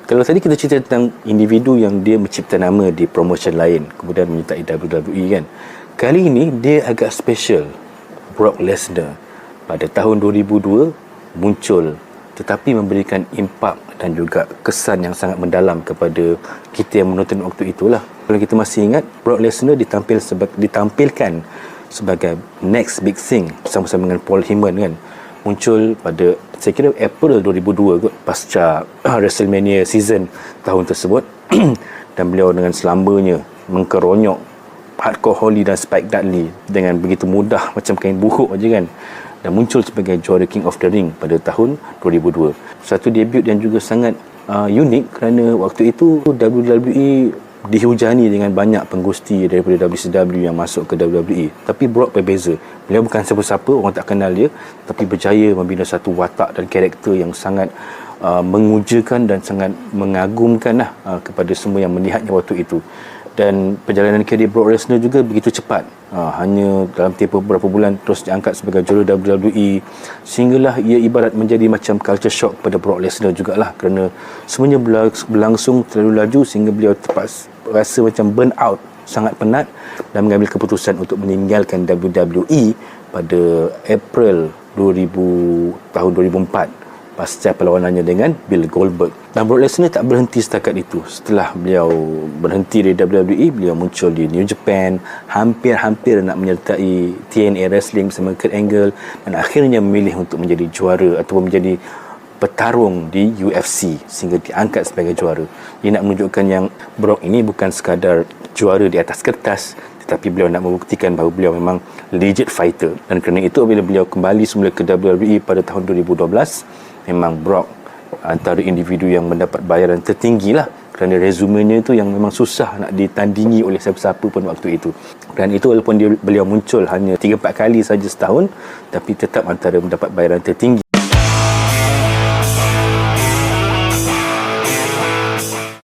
Kalau tadi kita cerita tentang individu yang dia mencipta nama di promotion lain, kemudian menyertai WWE kan. Kali ini dia agak special. Brock Lesnar pada tahun 2002 muncul, tetapi memberikan impak dan juga kesan yang sangat mendalam kepada kita yang menonton waktu itulah. Kalau kita masih ingat, Brock Lesnar ditampilkan sebagai next big thing bersama-sama dengan Paul Heyman kan. Muncul pada saya kira April 2002 kot, pasca WrestleMania season tahun tersebut. Dan beliau dengan selamanya mengkeronyok Hardcore Holly dan Spike Dudley dengan begitu mudah macam kain buhuk aja kan, dan muncul sebagai juara King of the Ring pada tahun 2002. Satu debut yang juga sangat unik kerana waktu itu WWE dihujani dengan banyak penggusti daripada WCW yang masuk ke WWE. Tapi Brock berbeza. Beliau bukan siapa-siapa, orang tak kenal dia, tapi berjaya membina satu watak dan karakter yang sangat mengujakan dan sangat mengagumkan kepada semua yang melihatnya waktu itu. Dan perjalanan karier Brock Lesnar juga begitu cepat. Hanya dalam tempoh beberapa bulan terus diangkat sebagai juara WWE, sehinggalah ia ibarat menjadi macam culture shock pada Brock Lesnar jugalah, kerana semuanya berlangsung terlalu laju sehingga beliau rasa macam burn out, sangat penat, dan mengambil keputusan untuk meninggalkan WWE pada April 2000 tahun 2004 pasca perlawanannya dengan Bill Goldberg. Dan Brock Lesnar tak berhenti setakat itu. Setelah beliau berhenti dari WWE, beliau muncul di New Japan, hampir-hampir nak menyertai TNA Wrestling bersama Kurt Angle, dan akhirnya memilih untuk menjadi juara ataupun menjadi petarung di UFC sehingga diangkat sebagai juara. Dia nak menunjukkan yang Brock ini bukan sekadar juara di atas kertas, tetapi beliau nak membuktikan bahawa beliau memang legit fighter. Dan kerana itu bila beliau kembali semula ke WWE pada tahun 2012, memang Brock antara individu yang mendapat bayaran tertinggi lah, kerana resumenya itu yang memang susah nak ditandingi oleh siapa-siapa pun waktu itu. Dan itu walaupun beliau muncul hanya 3-4 kali saja setahun, tapi tetap antara mendapat bayaran tertinggi.